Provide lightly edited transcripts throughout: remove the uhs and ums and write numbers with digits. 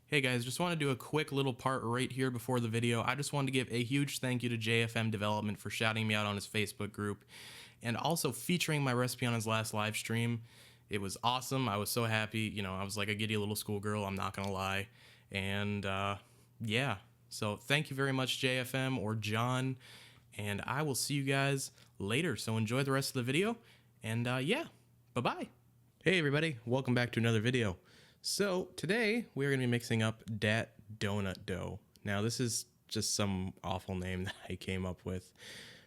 Hey guys, just want to do a quick little part right here before the video. I just wanted to give a huge thank you to JFM Development for shouting me out on his Facebook group and also featuring my recipe on his last live stream. It was awesome. I was so happy. You know, I was like a giddy little schoolgirl, I'm not gonna lie. And yeah, so thank you very much, JFM or John, and I will see you guys later. So enjoy the rest of the video, and yeah, bye-bye. Hey everybody, welcome back to another video. So today we're going to be mixing up Dat Donut Dough. Now this is just some awful name that I came up with.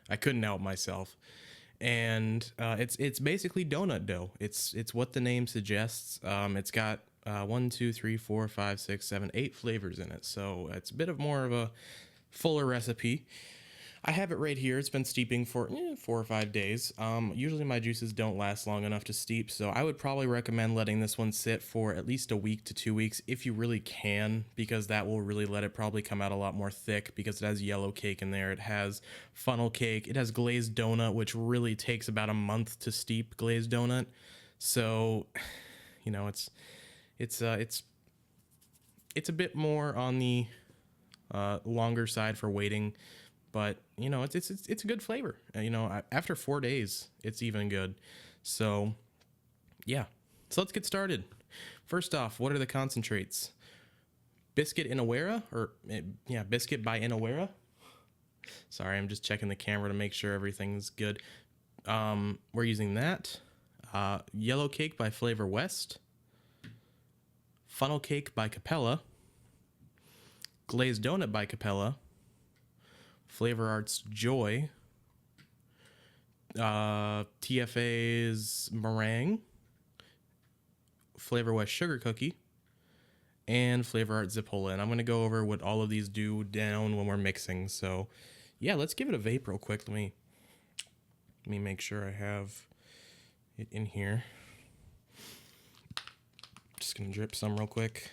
I couldn't help myself. And it's basically donut dough. It's what the name suggests. It's got 1, 2, 3, 4, 5, 6, 7, 8 flavors in it. So it's a bit of more of a fuller recipe. I have it right here. It's been steeping for 4 or 5 days. Usually my juices don't last long enough to steep, so I would probably recommend letting this one sit for at least a week to 2 weeks if you really can, because that will really let it probably come out a lot more thick, because it has yellow cake in there. It has funnel cake. It has glazed donut, which really takes about a month to steep glazed donut. So, you know, it's a bit more on the longer side for waiting. But, you know, it's a good flavor. You know, after 4 days, it's even good. So, yeah. So let's get started. First off, what are the concentrates? Biscuit Inawera, or, yeah, Biscuit by Inawera. Sorry, I'm just checking the camera to make sure everything's good. We're using that. Yellow Cake by Flavor West. Funnel Cake by Capella. Glazed Donut by Capella. Flavor Arts Joy, TFA's Meringue, Flavor West Sugar Cookie, and Flavor Art Zipola. And I'm going to go over what all of these do down when we're mixing. So, yeah, let's give it a vape real quick. Let me make sure I have it in here. Just going to drip some real quick.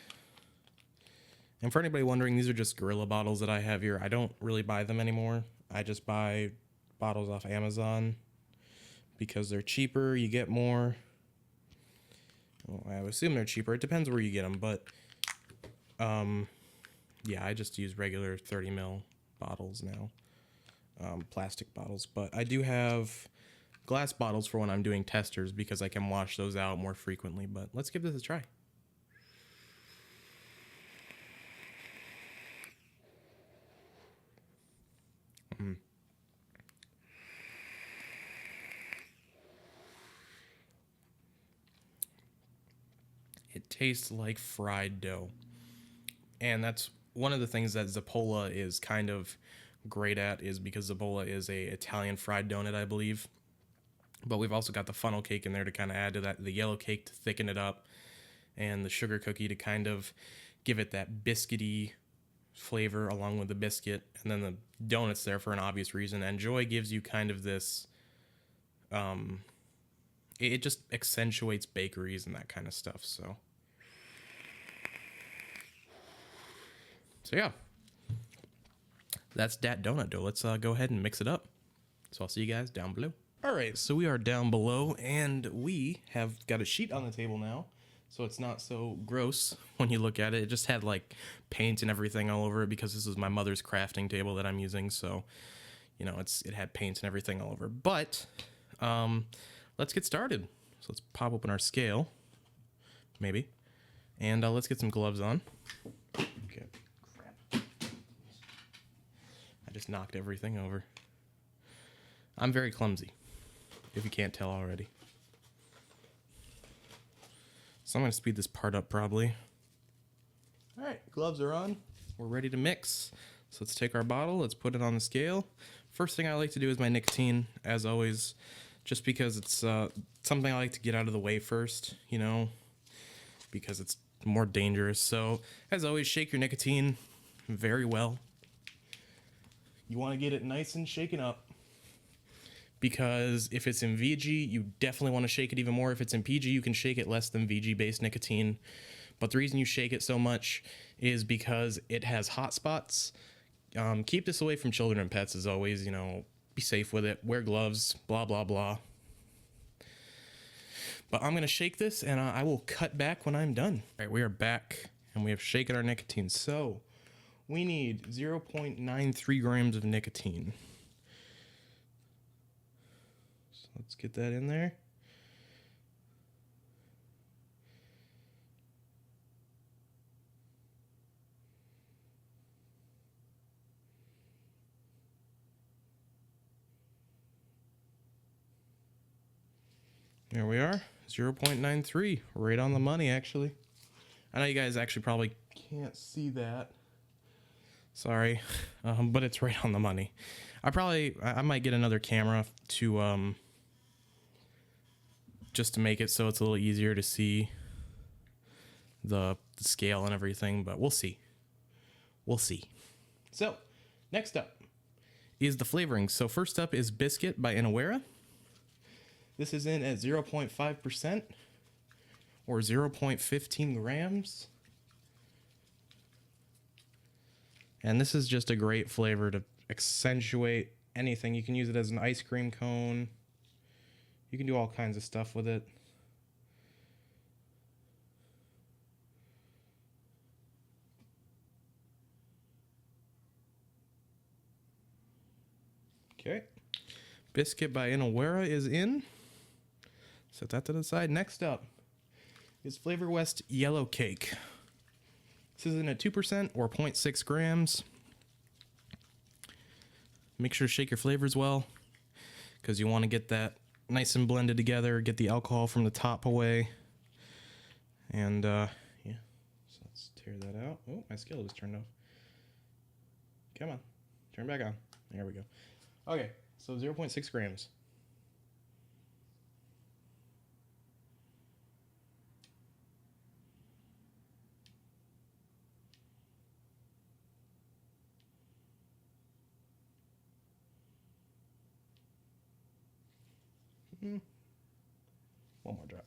And for anybody wondering, these are just Gorilla bottles that I have here. I don't really buy them anymore. I just buy bottles off Amazon because they're cheaper. You get more. Well, I would assume they're cheaper. It depends where you get them, but yeah, I just use regular 30 ml bottles now, plastic bottles. But I do have glass bottles for when I'm doing testers because I can wash those out more frequently. But let's give this a try. It tastes like fried dough. And that's one of the things that Zipola is kind of great at, is because Zipola is a Italian fried donut, I believe. But we've also got the funnel cake in there to kind of add to that, the yellow cake to thicken it up, and the sugar cookie to kind of give it that biscuity flavor along with the biscuit, and then the donuts there for an obvious reason. And Joy gives you kind of this, it just accentuates bakeries and that kind of stuff. So yeah, that's Dat Donut Dough. Let's go ahead and mix it up. So I'll see you guys down below. All right, so we are down below, and we have got a sheet on the table now, so it's not so gross when you look at it. It just had like paint and everything all over it because this is my mother's crafting table that I'm using, so you know, it had paint and everything all over. But let's get started. So let's pop open our scale, maybe, and let's get some gloves on. Okay. I just knocked everything over. I'm very clumsy, if you can't tell already. So I'm going to speed this part up probably. All right, gloves are on. We're ready to mix. So let's take our bottle, let's put it on the scale. First thing I like to do is my nicotine, as always, just because it's something I like to get out of the way first, you know, because it's more dangerous. So as always, shake your nicotine very well. You want to get it nice and shaken up, because if it's in VG, you definitely want to shake it even more. If it's in PG, you can shake it less than VG-based nicotine. But the reason you shake it so much is because it has hot spots. Keep this away from children and pets, as always. You know, be safe with it. Wear gloves, blah, blah, blah. But I'm going to shake this, and I will cut back when I'm done. All right, we are back, and we have shaken our nicotine. So we need 0.93 grams of nicotine. So let's get that in there. There we are, 0.93, right on the money, actually. I know you guys actually probably can't see that. Sorry, but it's right on the money. I might get another camera to, just to make it so it's a little easier to see the scale and everything, but we'll see. We'll see. So, next up is the flavoring. So first up is Biscuit by Inawera. This is in at 0.5% or 0.15 grams. And this is just a great flavor to accentuate anything. You can use it as an ice cream cone. You can do all kinds of stuff with it. Okay. Biscuit by Inawera is in. Set that to the side. Next up is Flavor West Yellow Cake. This is in at 2% or 0.6 grams. Make sure to shake your flavors well, because you want to get that nice and blended together, get the alcohol from the top away. And yeah, so let's tear that out. Oh, my skillet was turned off. Come on, turn back on. There we go. Okay, so 0.6 grams. One more drop.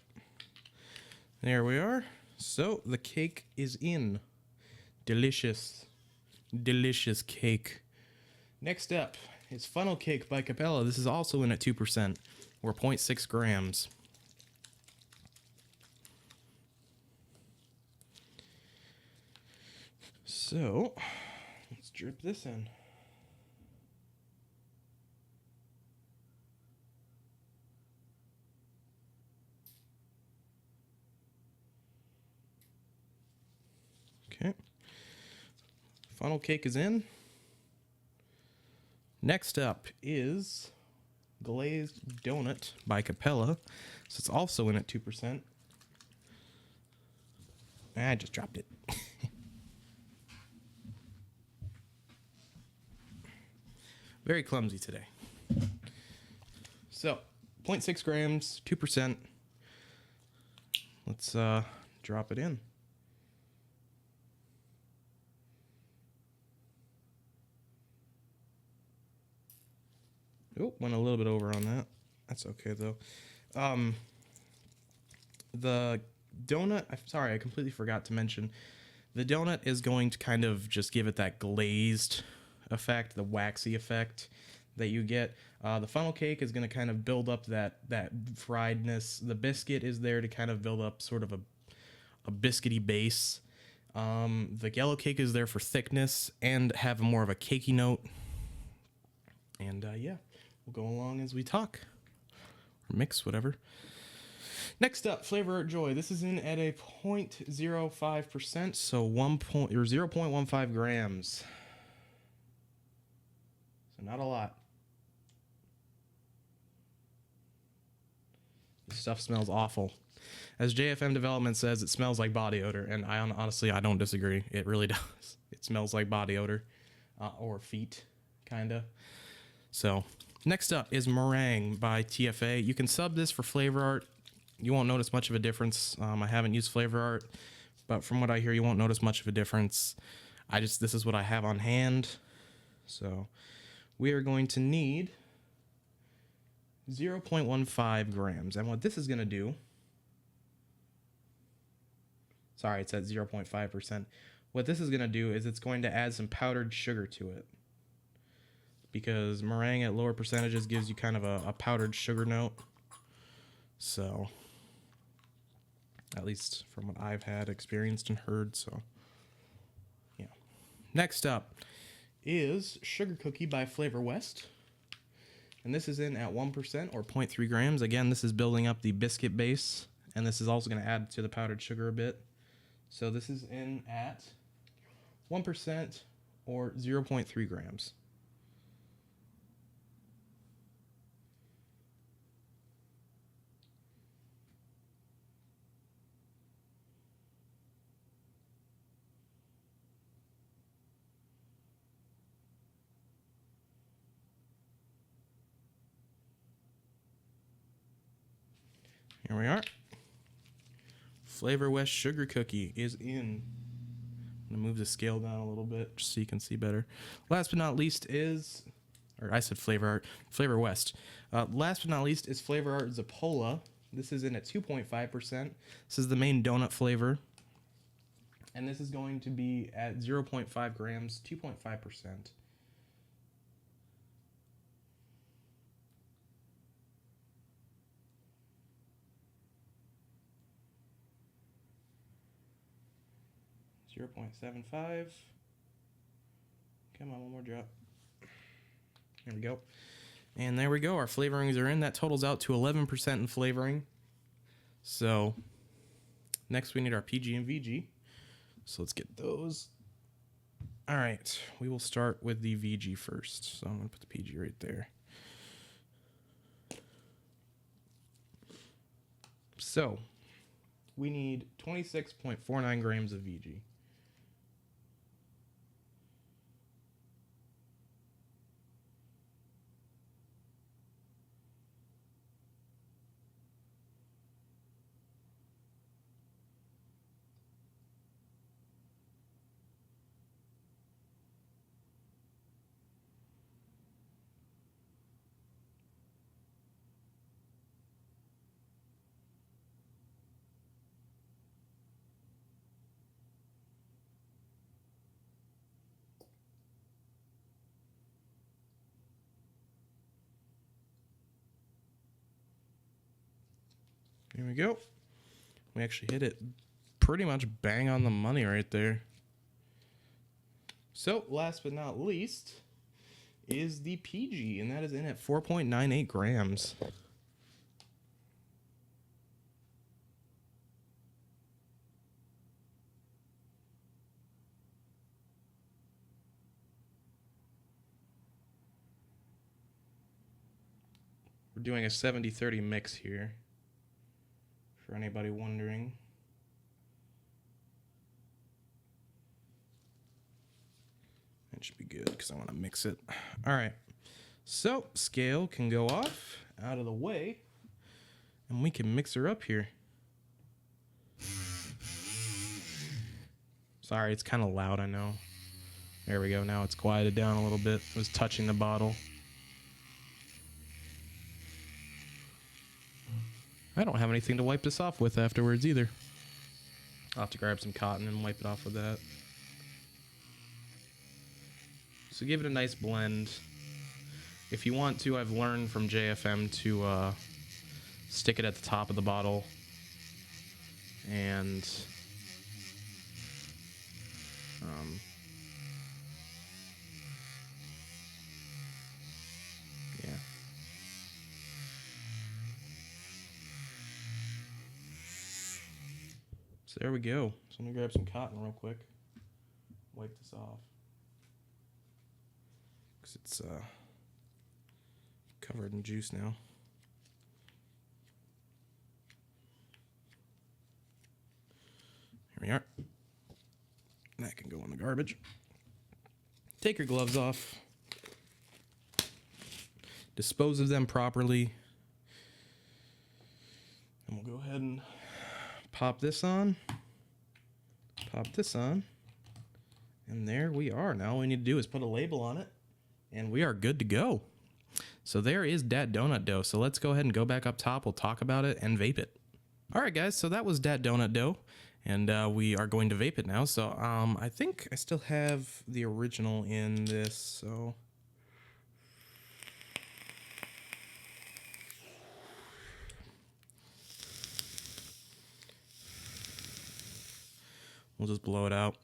There we are. So the cake is in. Delicious. Delicious cake. Next up is Funnel Cake by Capella. This is also in at 2% or 0.6 grams. So let's drip this in. Okay. Funnel Cake is in. Next up is Glazed Donut by Capella. So it's also in at 2%. I just dropped it. Very clumsy today. So, 0.6 grams, 2%. Let's drop it in. Oh, went a little bit over on that. That's okay, though. The donut, sorry, I completely forgot to mention. The donut is going to kind of just give it that glazed effect, the waxy effect that you get. The funnel cake is going to kind of build up that friedness. The biscuit is there to kind of build up sort of a biscuity base. The yellow cake is there for thickness and have more of a cakey note. And yeah, we'll go along as we talk. Or mix, whatever. Next up, Flavor Art Joy. This is in at a 0.05%, so 0.15 grams. So not a lot. This stuff smells awful. As JFM Development says, it smells like body odor, and honestly, I don't disagree. It really does. It smells like body odor, or feet, kinda. So, next up is Meringue by TFA. You can sub this for Flavor Art. You won't notice much of a difference. I haven't used Flavor Art, but from what I hear, you won't notice much of a difference. This is what I have on hand. So, we are going to need 0.15 grams. And what this is going to do, sorry, it's at 0.5%. What this is going to do is it's going to add some powdered sugar to it. Because meringue at lower percentages gives you kind of a powdered sugar note. So, at least from what I've had experienced and heard. So, Next up is Sugar Cookie by Flavor West. And this is in at 1% or 0.3 grams. Again, this is building up the biscuit base. And this is also going to add to the powdered sugar a bit. So this is in at 1% or 0.3 grams. Here we are. Flavor West Sugar Cookie is in. I'm going to move the scale down a little bit just so you can see better. Last but not least is, or I said Flavor West. Last but not least is Flavor Art Zappola. This is in at 2.5%. This is the main donut flavor. And this is going to be at 0.5 grams, 2.5%. 0.75. Come on, one more drop. There we go. And there we go. Our flavorings are in. That totals out to 11% in flavoring. So next we need our PG and VG. So let's get those. All right. We will start with the VG first. So I'm going to put the PG right there. So we need 26.49 grams of VG. Here we go. We actually hit it pretty much bang on the money right there. So last but not least is the PG, and that is in at 4.98 grams. We're doing a 70-30 mix here, for anybody wondering. That should be good because I want to mix it. All right. So scale can go off out of the way, and we can mix her up here. Sorry, it's kind of loud, I know. There we go. Now it's quieted down a little bit. It was touching the bottle. I don't have anything to wipe this off with afterwards either. I'll have to grab some cotton and wipe it off with that. So give it a nice blend. If you want to, I've learned from JFM to stick it at the top of the bottle. And yeah. So there we go. So I'm gonna grab some cotton real quick. Wipe this off. Because it's covered in juice now. Here we are. That can go in the garbage. Take your gloves off. Dispose of them properly. And we'll go ahead and pop this on. Pop this on. And there we are. Now all we need to do is put a label on it. And we are good to go. So there is Dat Donut Dough. So let's go ahead and go back up top. We'll talk about it and vape it. All right, guys. So that was Dat Donut Dough. And we are going to vape it now. So I think I still have the original in this. So we'll just blow it out.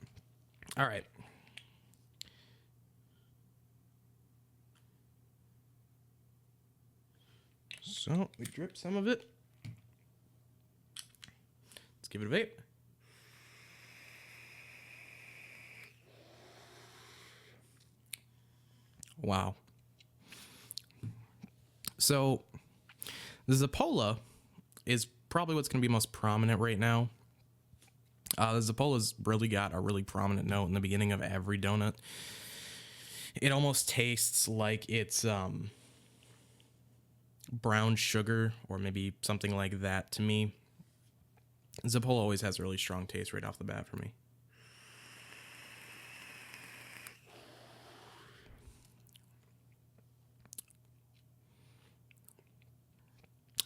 All right. So we drip some of it. Let's give it a vape. Wow. So the Zappola is probably what's going to be most prominent right now. The Zappola's really got a really prominent note in the beginning of every donut. It almost tastes like it's brown sugar or maybe something like that to me. Zappola always has a really strong taste right off the bat for me.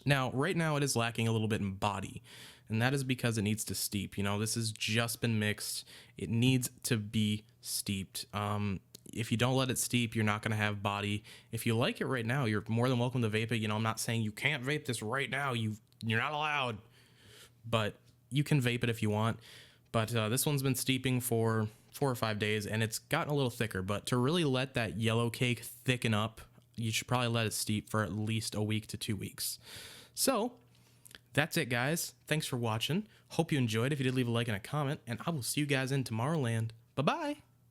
Now, right now it is lacking a little bit in body, and that is because it needs to steep. You know, this has just been mixed. It needs to be steeped. If you don't let it steep, you're not going to have body. If you like it right now, you're more than welcome to vape it. You know, I'm not saying you can't vape this right now. You're not allowed, but you can vape it if you want. But this one's been steeping for 4 or 5 days, and it's gotten a little thicker. But to really let that yellow cake thicken up, you should probably let it steep for at least a week to 2 weeks. So that's it, guys. Thanks for watching. Hope you enjoyed. If you did, leave a like and a comment, and I will see you guys in Tomorrowland. Bye-bye.